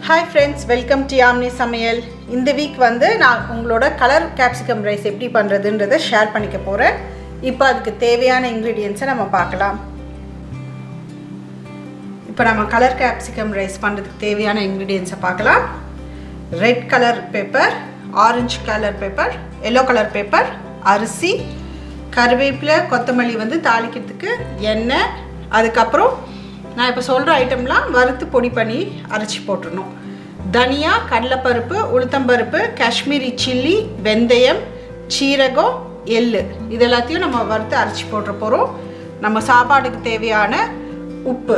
Hi friends, welcome to Yamni Samayal. In the week வந்து நான் உங்களோட கலர் கேப்சிகம் ரைஸ் எப்படி பண்றதுன்றதை ஷேர் பண்ணிக்க போறேன். இப்போ அதுக்கு தேவையான ingredients நம்ம பார்க்கலாம். இப்போ நம்ம கலர் கேப்சிகம் ரைஸ் பண்றதுக்கு தேவையான ingredients பார்க்கலாம். Red colour pepper, orange colour pepper, yellow colour pepper, அரிசி, கறிவேப்பிலை, கொத்தமல்லி வந்து தாளிக்கிறதுக்கு எண்ணெய், அதுக்கு அப்புறம் நான் இப்போ சொல்கிற ஐட்டம்லாம் வறுத்து பொடி பண்ணி அரைச்சி போட்டுடணும். தனியா, கடலைப்பருப்பு, உளுத்தம்பருப்பு, காஷ்மீரி சில்லி, வெந்தயம், சீரகம், எள்ளு இது எல்லாத்தையும் நம்ம வறுத்து அரைச்சி போட்டுற போகிறோம். நம்ம சாப்பாட்டுக்கு தேவையான உப்பு.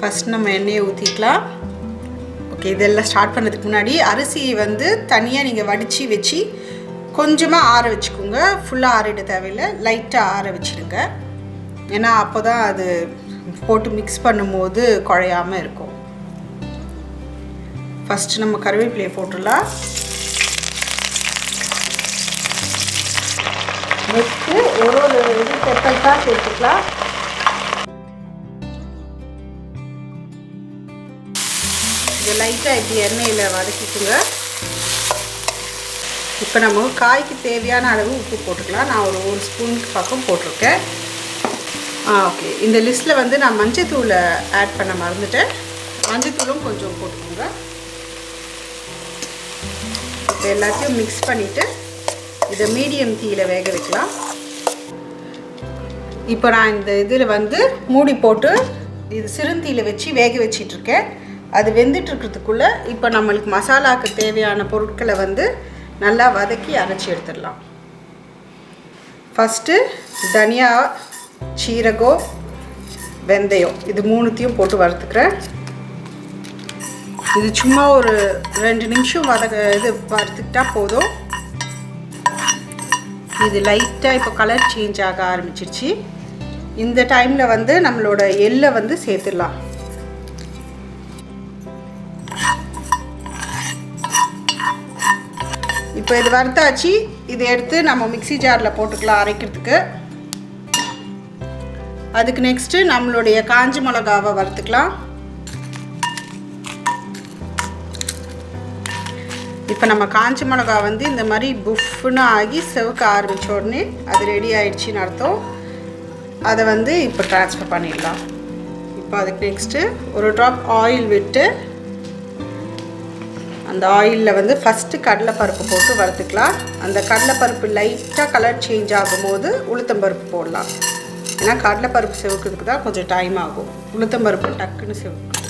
ஃபஸ்ட் நம்ம எண்ணெயை ஊற்றிக்கலாம். ஓகே, இதெல்லாம் ஸ்டார்ட் பண்ணுறதுக்கு முன்னாடி அரிசியை வந்து தனியாக நீங்கள் வடித்து வச்சு கொஞ்சமாக ஆற வச்சுக்கோங்க. ஃபுல்லாக ஆறிட தேவையில்லை, லைட்டாக ஆற வச்சுடுங்க. ஏன்னா அப்போ தான் அது போட்டு மிக்ஸ் பண்ணும்போது குழையாமல் இருக்கும். ஃபஸ்ட்டு நம்ம கறிவேப்பிலையை போட்டுடலாம். நெக்ஸ்ட்டு ஒரு இது பெப்பர் தான் சேர்த்துக்கலாம். இது லைட்டாக இப்படி எண்ணெயில் வதக்கிக்குங்க. இப்போ நம்ம காய்க்கு தேவையான அளவு உப்பு போட்டுக்கலாம். நான் ஒரு ஸ்பூனுக்கு பக்கம் போட்டிருக்கேன். ஓகே, இந்த லிஸ்ட்டில் வந்து நான் மஞ்சத்தூளை ஆட் பண்ண மறந்துட்டேன். மஞ்சத்தூளும் கொஞ்சம் போட்டுக்கோங்க. இப்போ எல்லாத்தையும் மிக்ஸ் பண்ணிவிட்டு இதை மீடியம் தீயில் வேக வைக்கலாம். இப்போ நான் இந்த இதில் வந்து மூடி போட்டு இது சிறுந்தீயில் வச்சு வேக வச்சிட்ருக்கேன். அது வெந்துட்டுருக்கிறதுக்குள்ளே இப்போ நம்மளுக்கு மசாலாவுக்கு தேவையான பொருட்களை வந்து நல்லா வதக்கி அரைச்சி எடுத்துடலாம். ஃபஸ்ட்டு தனியா, சீரகம், வெந்தயம் இது மூணுத்தையும் போட்டு வறுத்துக்கிறேன். இது சும்மா ஒரு 2 நிமிஷம் வறுத்துக்கிட்டா போதும். இது லைட்டாக இப்போ கலர் சேஞ்ச் ஆக ஆரம்பிச்சிருச்சு. இந்த டைமில் வந்து நம்மளோட எள்ளை வந்து சேர்த்துடலாம். இப்போ இது வறுத்தாச்சு. இதை எடுத்து நம்ம மிக்ஸி ஜாரில் போட்டுக்கலாம் அரைக்கிறதுக்கு. அதுக்கு நெக்ஸ்ட்டு நம்மளுடைய காஞ்ச மிளகாவை வறுத்துக்கலாம். இப்போ நம்ம காஞ்ச மிளகா வந்து இந்த மாதிரி புஃப்னு ஆகி செவக்க ஆரம்பித்த உடனே அது ரெடி ஆகிடுச்சின்னு அர்த்தம். அதை வந்து இப்போ ட்ரான்ஸ்ஃபர் பண்ணிடலாம். இப்போ அதுக்கு நெக்ஸ்ட்டு ஒரு ட்ராப் ஆயில் விட்டு அந்த ஆயிலில் வந்து ஃபஸ்ட்டு கடலைப்பருப்பு போட்டு வறுத்துக்கலாம். அந்த கடலைப்பருப்பு லைட்டாக கலர் சேஞ்ச் ஆகும்போது உளுத்தம்பருப்பு போடலாம். ஏன்னா கடலைப்பருப்பு செவக்கிறதுக்கு தான் கொஞ்சம் டைம் ஆகும். உளுத்தம்பருப்பு டக்குன்னு செவக்கும்.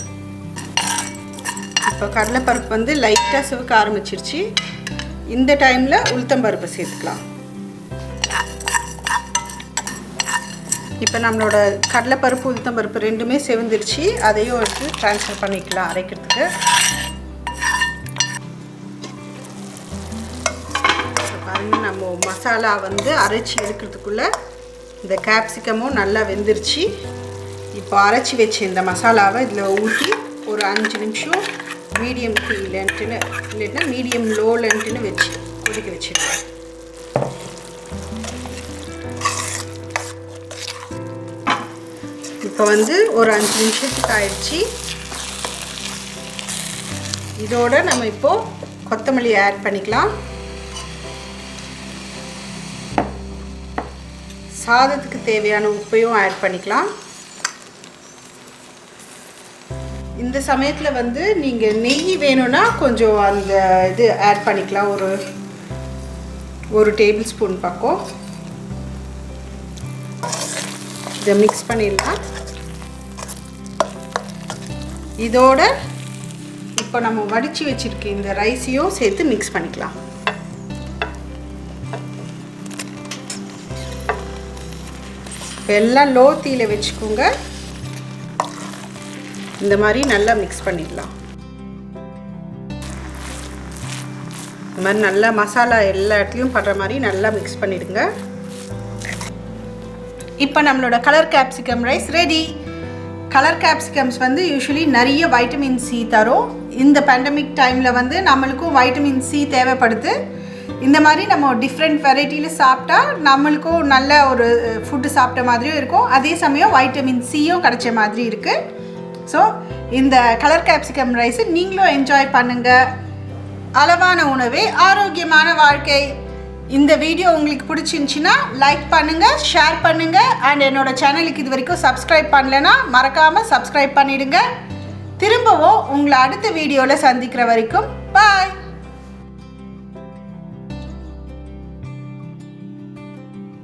இப்போ கடலைப்பருப்பு வந்து லைட்டாக செவக்க ஆரம்பிச்சிருச்சு. இந்த டைமில் உளுத்தம்பருப்பு சேர்த்துக்கலாம். இப்போ நம்மளோட கடலைப்பருப்பு உளுத்தம்பருப்பு ரெண்டுமே செவந்துருச்சு. அதையும் எடுத்து ட்ரான்ஸ்ஃபர் பண்ணிக்கலாம் அரைக்கிறதுக்கு. நம்ம மசாலா வந்து அரைச்சி எடுக்கிறதுக்குள்ளே இந்த கேப்சிகமும் நல்லா வெந்துருச்சு. இப்போ அரைச்சி வச்ச இந்த மசாலாவை இதில் ஊற்றி ஒரு 5 நிமிஷம் மீடியம் தீலன்ட்டுன்னு இல்லைன்னா மீடியம் லோலன்ட்டுன்னு வச்சு கொதிக்க வச்சுருக்கேன். இப்போ வந்து ஒரு 5 நிமிஷத்துக்கு ஆயிடுச்சு. இதோட நம்ம இப்போது கொத்தமல்லி ஆட் பண்ணிக்கலாம். சாதத்துக்கு தேவையான உப்பையும் ஆட் பண்ணிக்கலாம். இந்த சமயத்தில் வந்து நீங்கள் நெய் வேணும்னா கொஞ்சம் அந்த இது ஆட் பண்ணிக்கலாம். ஒரு டேபிள் ஸ்பூன் பக்கம் இதை மிக்ஸ் பண்ணிடலாம். இதோட இப்போ நம்ம வடித்து வச்சுருக்க இந்த ரைஸையும் சேர்த்து மிக்ஸ் பண்ணிக்கலாம். எல்லாம் லோ தீயில் வச்சுக்கோங்க. இந்த மாதிரி நல்லா மிக்ஸ் பண்ணிடலாம். இந்த மாதிரி நல்லா மசாலா எல்லா இடத்துலையும் படுற மாதிரி நல்லா மிக்ஸ் பண்ணிடுங்க. இப்போ நம்மளோட colour capsicum rice ready. Colour capsicums வந்து யூஸ்வலி நிறைய வைட்டமின் சி தரும். இந்த பேண்டமிக் டைமில் வந்து நம்மளுக்கும் வைட்டமின் சி தேவைப்படுது. இந்த மாதிரி நம்ம டிஃப்ரெண்ட் வெரைட்டியில் சாப்பிட்டா நம்மளுக்கும் நல்ல ஒரு ஃபுட்டு சாப்பிட்ட மாதிரியும் இருக்கும், அதே சமயம் வைட்டமின் சியும் கிடைச்ச மாதிரி இருக்குது. ஸோ இந்த கலர் கேப்சிகம் ரைஸு நீங்களும் என்ஜாய் பண்ணுங்கள். அளவான உணவே ஆரோக்கியமான வாழ்க்கை. இந்த வீடியோ உங்களுக்கு பிடிச்சிருந்துச்சின்னா லைக் பண்ணுங்கள், ஷேர் பண்ணுங்கள், அண்ட் என்னோடய சேனலுக்கு இது வரைக்கும் சப்ஸ்கிரைப் பண்ணலைன்னா மறக்காமல் சப்ஸ்கிரைப் பண்ணிவிடுங்க. திரும்பவும் உங்களை அடுத்த வீடியோவில் சந்திக்கிற வரைக்கும் பாய்.